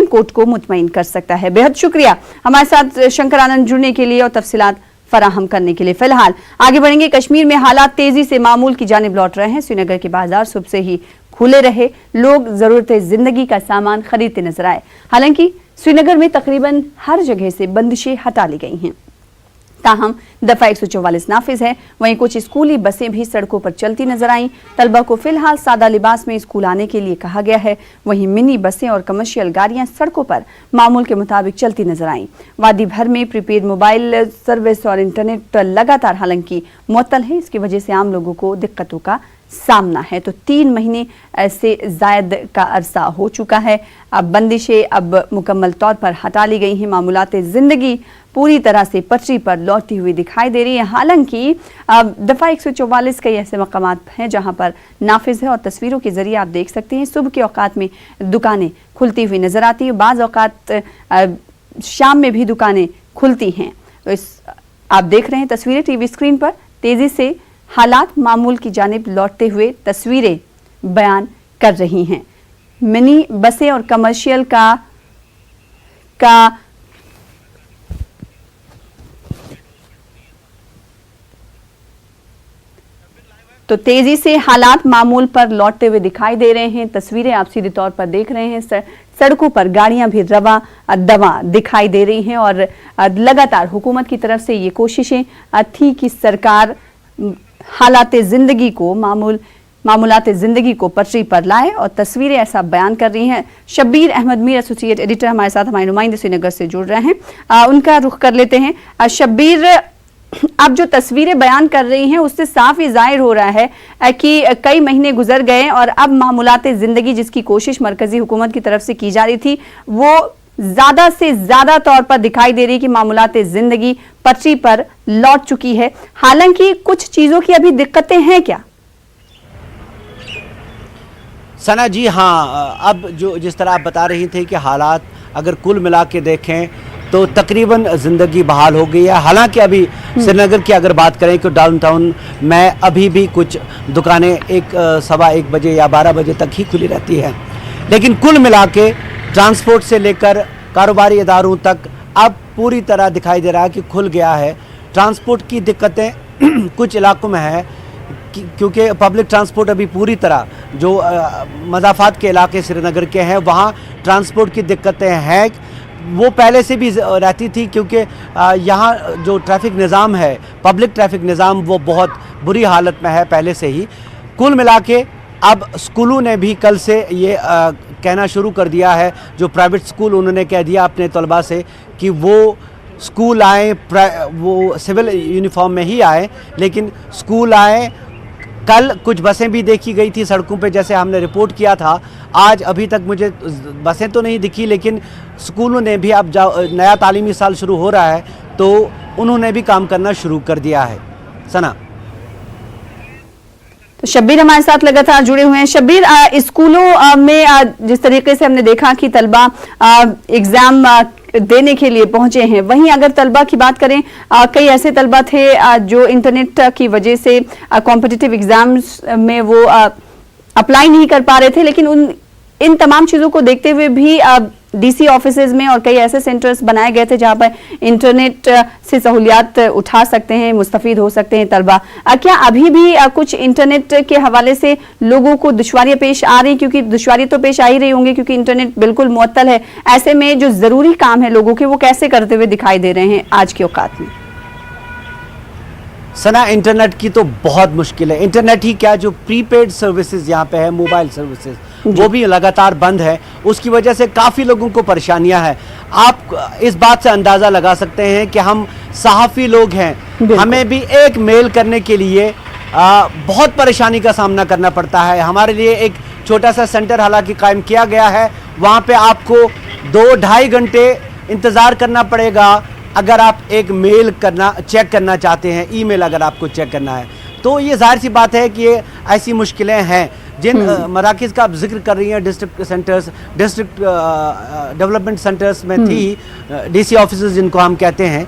Court को मुतमईन कर सकता है। बेहद शुक्रिया हमारे साथ शंकर आनंद जुड़ने के लिए और तफसीलात फराहम करने के लिए। फिलहाल आगे बढ़ेंगे। कश्मीर में हालात तेजी से मामूल की जानिब लौट रहे हैं। श्रीनगर के बाजार सुबह से ही खुले रहे, लोग जरूरत जिंदगी का सामान खरीदते नजर आए। हालांकि श्रीनगर में तकरीबन हर जगह से बंदिशें हटा ली गई हैं, ताहम दफा 144 नाफिज है। वहीं कुछ स्कूली बसें भी सड़कों पर चलती नजर आईं। तलबा को फिलहाल सादा लिबास में स्कूल आने के लिए कहा गया है। वहीं मिनी बसें और कमर्शियल गाड़ियां सड़कों पर मामूल के मुताबिक चलती नजर आईं। वादी भर में प्रीपेड मोबाइल सर्विस और इंटरनेट लगातार हालांकि मुअत्तल है। इसकी वजह से आम लोगों को दिक्कतों का सामना है। तो 3 महीने से जायद का अरसा हो चुका है। अब बंदिशें अब मुकम्मल तौर पर हटा ली गई हैं। मामूलात जिंदगी पूरी तरह से पटरी पर लौटती हुई दिखाई दे रही है। हालांकि दफा 144 कई ऐसे मकामात हैं जहां पर नाफिज है और तस्वीरों के जरिए आप देख सकते हैं सुबह के औकात में दुकानें खुलती हुई नजर आती है। बाज़ औकात शाम में भी दुकानें खुलती हैं। तो आप देख रहे हैं तस्वीरें टीवी स्क्रीन पर। तेजी से हालात मामूल की जानिब लौटते हुए तस्वीरें बयान कर रही हैं। मिनी बसें और कमर्शियल का तो तेजी से हालात मामूल पर लौटते हुए दिखाई दे रहे हैं। तस्वीरें आप सीधे तौर पर देख रहे हैं। सड़कों पर गाड़ियां भी रवा दवा दिखाई दे रही हैं और लगातार हुकूमत की तरफ से ये कोशिशें थी कि सरकार हालात जिंदगी को मामूलात जिंदगी को पटरी पर लाए और तस्वीरें ऐसा बयान कर रही हैं। शब्बीर अहमद मीर एसोसिएट एडिटर हमारे साथ हमारे नुमाइंदे श्रीनगर से जुड़ रहे हैं। उनका रुख कर लेते हैं। शब्बीर, आप जो तस्वीरें बयान कर रही हैं उससे साफ ही जाहिर हो रहा है कि कई महीने गुजर गए और अब मामूलात जिंदगी जिसकी कोशिश मरकजी हुकूमत की तरफ से की जा रही थी वो ज्यादा से ज्यादा तौर पर दिखाई दे रही है कि मामूलात जिंदगी पटरी पर लौट चुकी है। हालांकि कुछ चीजों की अभी दिक्कतें हैं क्या? सना जी हाँ, अब जो जिस तरह आप बता रही थे कि हालात अगर कुल मिला के देखें तो तकरीबन ज़िंदगी बहाल हो गई है। हालांकि अभी श्रीनगर की अगर बात करें तो डाउनटाउन में अभी भी कुछ दुकानें सवा 1 बजे या 12 बजे तक ही खुली रहती है, लेकिन कुल मिला के ट्रांसपोर्ट से लेकर कारोबारी इदारों तक अब पूरी तरह दिखाई दे रहा है कि खुल गया है। ट्रांसपोर्ट की दिक्कतें कुछ इलाकों में है क्योंकि पब्लिक ट्रांसपोर्ट अभी पूरी तरह जो मज़ाफ़ात के इलाके श्रीनगर के हैं वहाँ ट्रांसपोर्ट की दिक्कतें हैं। वो पहले से भी रहती थी क्योंकि यहाँ जो ट्रैफिक निज़ाम है, पब्लिक ट्रैफिक निज़ाम, वो बहुत बुरी हालत में है पहले से ही। कुल मिला के अब स्कूलों ने भी कल से ये कहना शुरू कर दिया है, जो प्राइवेट स्कूल उन्होंने कह दिया अपने तलबा से कि वो स्कूल आए, वो सिविल यूनिफॉर्म में ही आए, लेकिन स्कूल आए। कल कुछ बसें भी देखी गई थी सड़कों पे, जैसे हमने रिपोर्ट किया था। आज अभी तक मुझे बसें तो नहीं दिखी, लेकिन स्कूलों ने भी अब नया तालीमी साल शुरू हो रहा है तो उन्होंने भी काम करना शुरू कर दिया है। सना, तो शब्बीर हमारे साथ लगातार जुड़े हुए हैं। शब्बीर, स्कूलों में जिस तरीके से हमने देखा कि तलबा एग्जाम देने के लिए पहुंचे हैं, वहीं अगर तलबा की बात करें, कई ऐसे तलबा थे जो इंटरनेट की वजह से कॉम्पिटिटिव एग्जाम्स में वो अप्लाई नहीं कर पा रहे थे, लेकिन इन तमाम चीज़ों को देखते हुए भी डीसी ऑफिसेज में और कई ऐसे सेंटर्स बनाए गए थे जहां पर इंटरनेट से सहूलियात उठा सकते हैं, मुस्तफीद हो सकते हैं तलबा। क्या अभी भी कुछ इंटरनेट के हवाले से लोगों को दुश्वारियां पेश आ रही, क्योंकि दुश्वारियां तो पेश आ ही रही होंगी क्योंकि इंटरनेट बिल्कुल मुअत्तल है, ऐसे में जो जरूरी काम है लोगों के वो कैसे करते हुए दिखाई दे रहे हैं आज के औकात में? सना, इंटरनेट की तो बहुत मुश्किल है। इंटरनेट ही क्या, जो प्रीपेड सर्विसेज यहाँ पे है, मोबाइल सर्विसेज, वो भी लगातार बंद है। उसकी वजह से काफ़ी लोगों को परेशानियां हैं। आप इस बात से अंदाज़ा लगा सकते हैं कि हम सहाफ़ी लोग हैं, हमें भी एक मेल करने के लिए बहुत परेशानी का सामना करना पड़ता है। हमारे लिए एक छोटा सा सेंटर हालांकि कायम किया गया है, वहाँ पे आपको 2-2.5 घंटे इंतज़ार करना पड़ेगा अगर आप एक मेल चेक करना चाहते हैं, ईमेल अगर आपको चेक करना है। तो ये जाहिर सी बात है कि ये ऐसी मुश्किलें हैं जिन मराकज़ का आप जिक्र कर रही हैं। District centres, district development centres में थी, डीसी ऑफिसेज जिनको हम कहते हैं,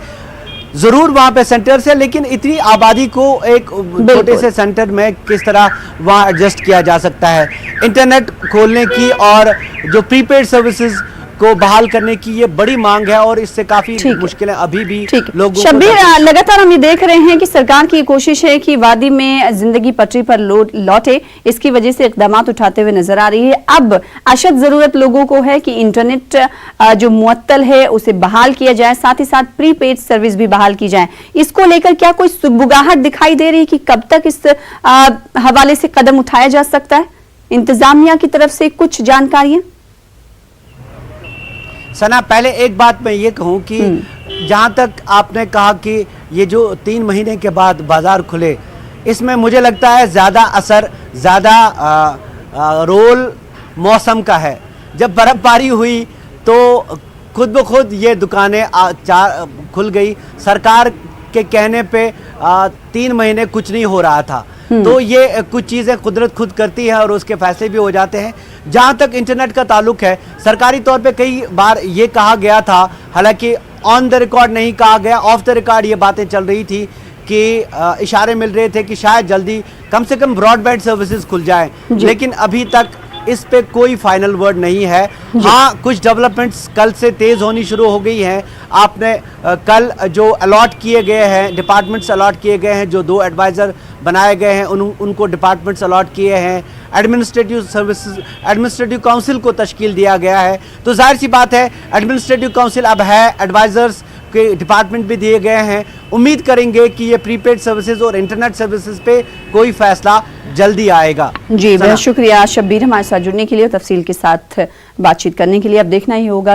ज़रूर वहाँ पे सेंटर्स है, लेकिन इतनी आबादी को एक छोटे से सेंटर में किस तरह वहाँ एडजस्ट किया जा सकता है। इंटरनेट खोलने की और जो प्रीपेड सर्विसेज को बहाल करने की ये बड़ी मांग है और इससे काफी ठीक है। मुश्किलें अभी भी ठीक है। लोगों शब्बीर, को लगातार हम ये देख रहे हैं कि सरकार की कोशिश है कि वादी में जिंदगी पटरी पर लौटे, इसकी वजह से इकदाम उठाते हुए नजर आ रही है। अब अशद जरूरत लोगों को है कि इंटरनेट जो मुअत्तल है उसे बहाल किया जाए, साथ ही साथ प्रीपेड सर्विस भी बहाल की जाए। इसको लेकर क्या कोई सुगबुगाहट दिखाई दे रही है कि कब तक इस हवाले से कदम उठाया जा सकता है? इंतजामिया की तरफ से कुछ जानकारियां। सना, पहले एक बात मैं ये कहूं कि जहां तक आपने कहा कि ये जो 3 महीने के बाद बाजार खुले, इसमें मुझे लगता है ज़्यादा असर, ज़्यादा रोल मौसम का है। जब बर्फबारी हुई तो खुद ब खुद ये दुकानें खुल गई। सरकार के कहने पे 3 महीने कुछ नहीं हो रहा था। तो ये कुछ चीज़ें कुदरत खुद करती है और उसके फैसले भी हो जाते हैं। जहाँ तक इंटरनेट का ताल्लुक है, सरकारी तौर पे कई बार ये कहा गया था, हालांकि ऑन द रिकॉर्ड नहीं कहा गया, ऑफ द रिकॉर्ड ये बातें चल रही थी कि इशारे मिल रहे थे कि शायद जल्दी कम से कम ब्रॉडबैंड सर्विसेज खुल जाएं, लेकिन अभी तक इस पे कोई फाइनल वर्ड नहीं है। हाँ, कुछ डेवलपमेंट्स कल से तेज़ होनी शुरू हो गई हैं। आपने कल जो अलॉट किए गए हैं, डिपार्टमेंट्स अलॉट किए गए हैं, जो 2 एडवाइज़र बनाए गए हैं, उनको डिपार्टमेंट्स अलॉट किए हैं। एडमिनिस्ट्रेटिव सर्विसेज, एडमिनिस्ट्रेटिव काउंसिल को तश्कील दिया गया है। तो जाहिर सी बात है, एडमिनिस्ट्रेटिव काउंसिल अब है, एडवाइज़र्स के डिपार्टमेंट भी दिए गए हैं। उम्मीद करेंगे कि ये प्रीपेड सर्विसेज और इंटरनेट सर्विसेज पे कोई फैसला जल्दी आएगा। जी, बहुत शुक्रिया शब्बीर हमारे साथ जुड़ने के लिए और तफसील के साथ बातचीत करने के लिए। अब देखना ही होगा